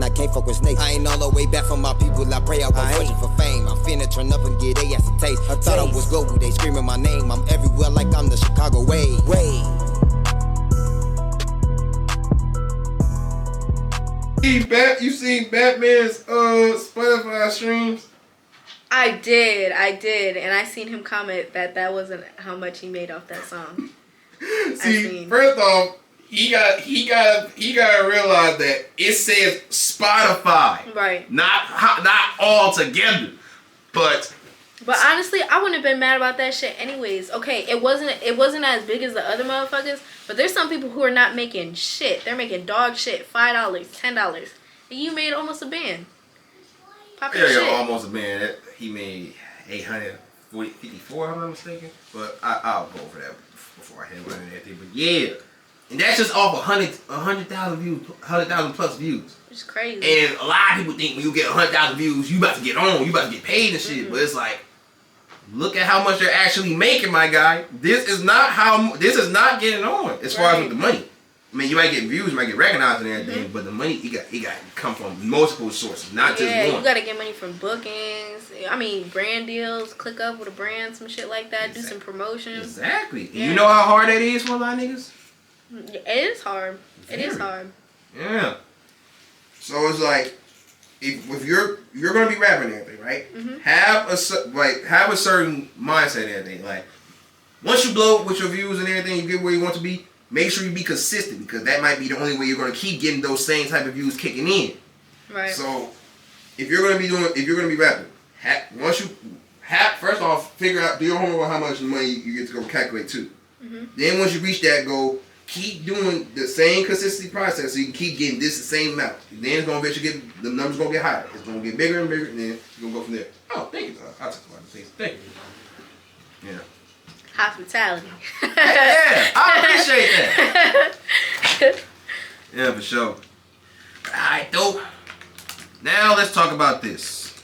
I can't fuck with snakes. I ain't all the way back from my people, I pray I won't fortune for fame. I'm finna turn up and get they ass a taste. I thought I was global, they screaming my name. I'm everywhere like I'm the Chicago way. You seen Batman's Spotify streams? I did, and I seen him comment that wasn't how much he made off that song. See, first off, he gotta realize that it says Spotify, right? Not all together, but honestly, I wouldn't have been mad about that shit anyways. Okay, it wasn't as big as the other motherfuckers, but there's some people who are not making shit. They're making dog shit, $5, $10, and you made almost a band. Yeah, almost a band. He made 854, if I'm not mistaken. But I'll go over that before I hit one and everything. But yeah, and that's just off 100,000 views, 100,000 plus views. It's crazy. And a lot of people think when you get 100,000 views, you about to get on, you about to get paid and shit. But it's like, look at how much you're actually making, my guy. This is not getting on as far as with the money. I mean, you might get views, you might get recognized and everything, but the money it got to come from multiple sources, not just one. Yeah, you got to get money from bookings. I mean, brand deals, click up with a brand, some shit like that. Exactly. Do some promotions. Exactly. Yeah. You know how hard that is for a lot of niggas? It is hard. It is hard. Yeah. So it's like, if you're gonna be rapping and everything, right? Have a certain mindset and everything. Like, once you blow up with your views and everything, you get where you want to be. Make sure you be consistent, because that might be the only way you're gonna keep getting those same type of views kicking in. Right. So if you're gonna be rapping, first off, figure out, do your homework on how much money you get to go calculate too. Then once you reach that goal, keep doing the same consistency process so you can keep getting the same amount. Then it's gonna eventually the numbers gonna get higher. It's gonna get bigger and bigger, and then it's gonna go from there. Oh, thank you. I'll talk about the things. Thank you. Yeah. Hospitality. Yeah, I appreciate that. Yeah, for sure. Alright, dope. Now let's talk about this.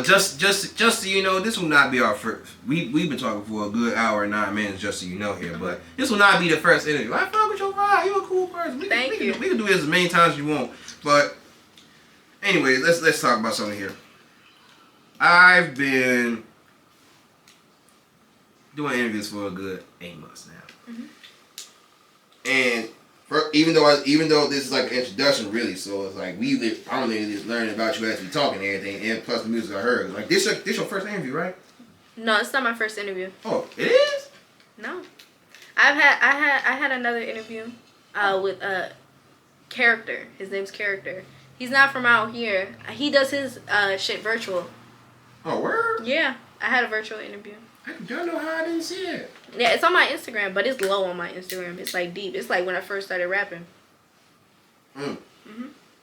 Just so you know, this will not be our first. We've been talking for a good hour and 9 minutes, just so you know here, but this will not be the first interview. I fuck with your vibe. You're a cool person. We can do this as many times as you want. But anyway, let's talk about something here. I've been doing interviews for a good 8 months now, and even though this is like an introduction, really, so it's like I'm just learning about you as we talking and everything, and plus the music I heard. Like this your first interview, right? No, it's not my first interview. Oh, it is? No, I had another interview with a Character. His name's Character. He's not from out here. He does his shit virtual. Oh, word? Yeah, I had a virtual interview. I don't know how I didn't see it. Yeah, it's on my Instagram, but it's low on my Instagram. It's like deep. It's like when I first started rapping. How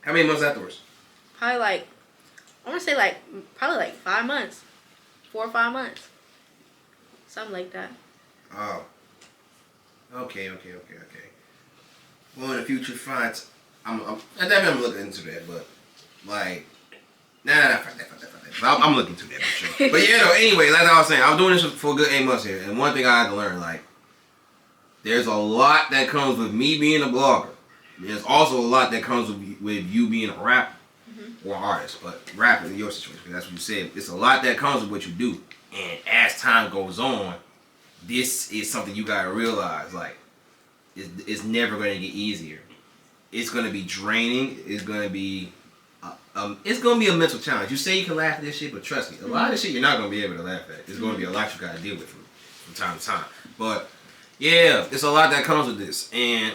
many months afterwards? Probably like, I want to say probably like 5 months. 4 or 5 months. Something like that. Oh. Okay. Well, in the future, fine. I'm definitely looking into that, but like, fuck that. I'm looking into that for sure. But yeah, anyway, like I was saying, I'm doing this for a good 8 months here, and one thing I had to learn, like, there's a lot that comes with me being a blogger. There's also a lot that comes with you being a rapper or artist, but rapper in your situation, because that's what you said. It's a lot that comes with what you do, and as time goes on, this is something you gotta realize. Like, it's never gonna get easier. It's gonna be draining. It's gonna be a mental challenge. You say you can laugh at this shit, but trust me, a lot of this shit you're not gonna be able to laugh at. It's gonna be a lot you gotta deal with from time to time. But yeah, it's a lot that comes with this, and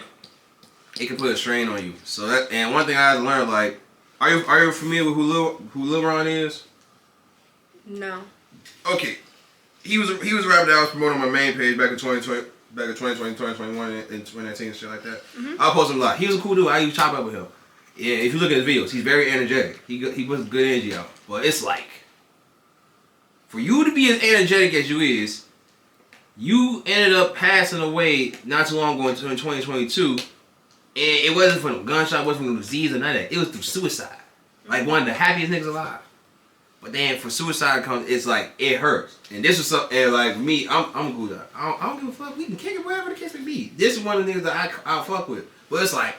it can put a strain on you. So and one thing I had to learn, like, are you familiar with who Lil Ron is? No. Okay, he was a rapper that I was promoting on my main page back in 2020. Back in 2020, 2021, and 2019 and shit like that. I post him a lot. He was a cool dude. I used to chop up with him. Yeah, if you look at his videos, he's very energetic. He puts good energy out. But it's like, for you to be as energetic as you is, you ended up passing away not too long ago in 2022, and it wasn't from a gunshot, it wasn't from a disease or none of that. It was through suicide. Like, one of the happiest niggas alive. But then for suicide comes, it's like, it hurts. And this was something, and like, me, I'm good. I don't give a fuck. We can kick it wherever the case may be. This is one of the niggas that I'll fuck with. But it's like,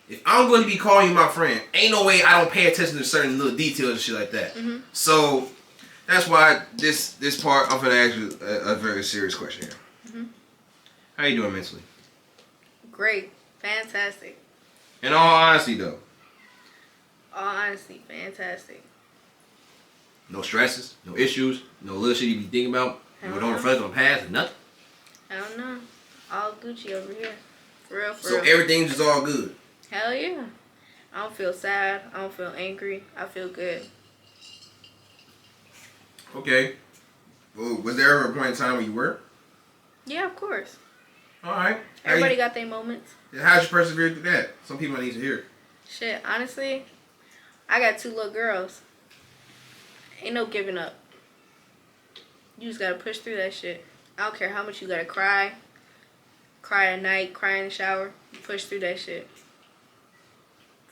if I'm going to be calling you my friend, ain't no way I don't pay attention to certain little details and shit like that. Mm-hmm. So that's why this part, I'm gonna ask you a very serious question here. Mm-hmm. How you doing mentally? Great. Fantastic. In all honesty, though. All honesty, fantastic. No stresses, no issues, no little shit you be thinking about. You don't reflect on the past, nothing. I don't know. All Gucci over here. For real, for So real. everything's just all good. Hell yeah. I don't feel sad. I don't feel angry. I feel good. Okay. Well, was there ever a point in time when you were? Yeah, of course. All right. Everybody got their moments. How'd you persevere through that? Some people need to hear it. Shit, honestly, I got 2 little girls. Ain't no giving up. You just gotta push through that shit. I don't care how much you gotta cry. Cry at night, cry in the shower. You push through that shit.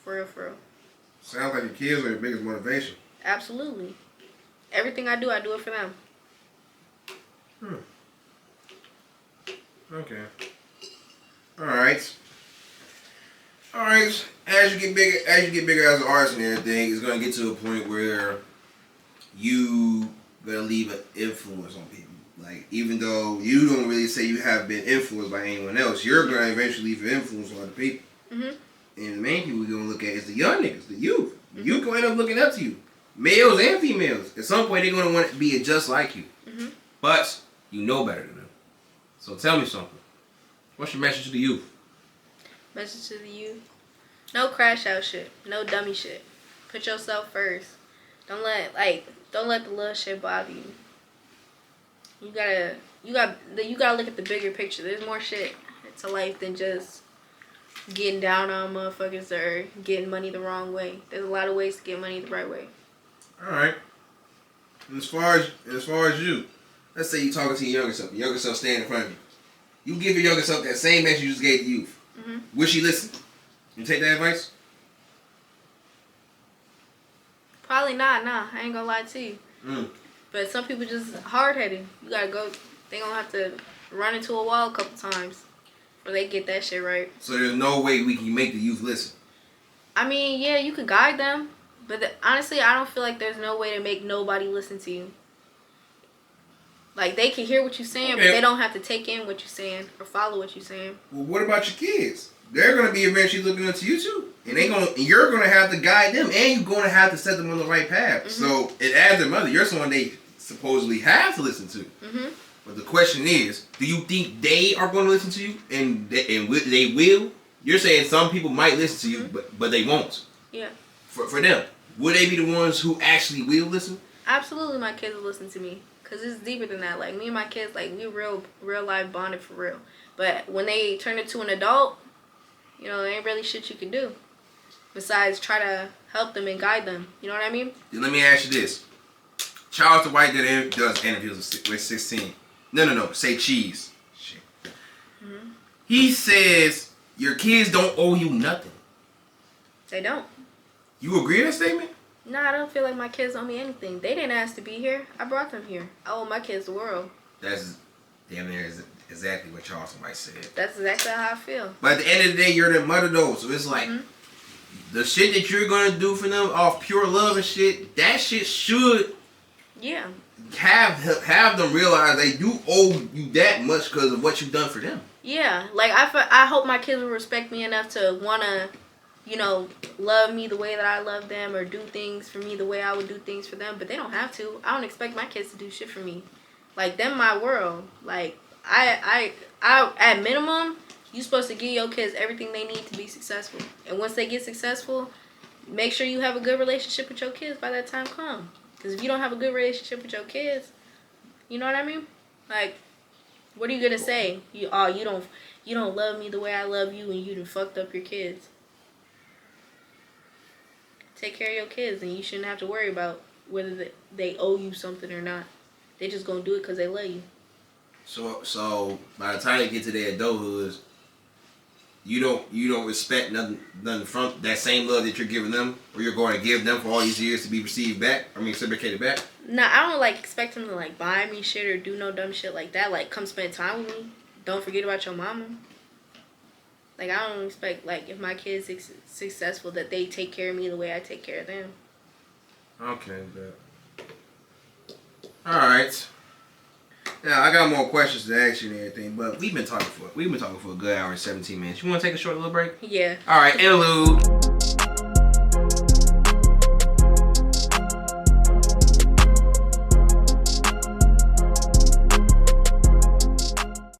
For real, for real. Sounds like your kids are your biggest motivation. Absolutely. Everything I do it for them. Okay. Alright. Alright. As you get bigger as an artist and everything, it's gonna get to a point where you gonna leave an influence on people. Like, even though you don't really say you have been influenced by anyone else, you're gonna eventually leave an influence on other people. Mm-hmm. And the main people we're gonna look at is the young niggas, the youth. The youth gonna end up looking up to you. Males and females. At some point they're gonna want to be just like you. Mm-hmm. But you know better than them. So tell me something. What's your message to the youth? Message to the youth. No crash out shit. No dummy shit. Put yourself first. Don't let the little shit bother you. You gotta look at the bigger picture. There's more shit to life than just getting down on motherfuckers or getting money the wrong way. There's a lot of ways to get money the right way. Alright. As far as you, let's say you talking to your younger self standing in front of you. You give your younger self that same message you just gave the youth. Mm-hmm. Will she listen? You take that advice? Probably not, nah. I ain't gonna lie to you. But some people just hard-headed. You gotta go, they gonna have to run into a wall a couple times before they get that shit right. So there's no way we can make the youth listen. I mean, yeah, you could guide them. But honestly, I don't feel like there's no way to make nobody listen to you. Like, they can hear what you're saying, but they don't have to take in what you're saying or follow what you're saying. Well, what about your kids? They're gonna be eventually looking up to you too, and you're gonna have to guide them, and you're gonna have to set them on the right path. Mm-hmm. So, as their mother, you're someone they supposedly have to listen to. Mm-hmm. But the question is, do you think they are going to listen to you, and they will? You're saying some people might listen to you, but they won't. Yeah. For them, will they be the ones who actually will listen? Absolutely, my kids will listen to me. Because it's deeper than that. Like, me and my kids, like, we real life bonded for real. But when they turn into an adult, you know, there ain't really shit you can do. Besides try to help them and guide them. You know what I mean? Then let me ask you this. Charles the White that does interviews with 16. No. Say cheese. Shit. Mm-hmm. He says your kids don't owe you nothing. They don't. You agree with that statement? No, I don't feel like my kids owe me anything. They didn't ask to be here. I brought them here. I owe my kids the world. That's damn near exactly what Charles the White said. That's exactly how I feel. But at the end of the day, you're their mother though. So it's like, the shit that you're going to do for them off pure love and shit, that shit should have them realize they do owe you that much because of what you've done for them. Yeah. Like, I hope my kids will respect me enough to want to, you know, love me the way that I love them or do things for me the way I would do things for them. But they don't have to. I don't expect my kids to do shit for me. Like, them my world. Like, I at minimum, you supposed to give your kids everything they need to be successful. And once they get successful, make sure you have a good relationship with your kids by that time come. Because if you don't have a good relationship with your kids, you know what I mean? Like, what are you gonna say? You don't love me the way I love you, and you done fucked up your kids. Take care of your kids, and you shouldn't have to worry about whether they owe you something or not. They just gonna do it because they love you. So by the time they get to their adulthood, you don't respect nothing from that same love that you're giving them, or you're going to give them for all these years to be reciprocated back. Nah, I don't like expect them to like buy me shit or do no dumb shit like that. Like, come spend time with me. Don't forget about your mama. Like, I don't expect, like, if my kid's successful, that they take care of me the way I take care of them. Okay, good. All right. Now I got more questions to ask you and everything, but we've been talking for a good hour and 17 minutes. You want to take a short little break? Yeah. All right, interlude.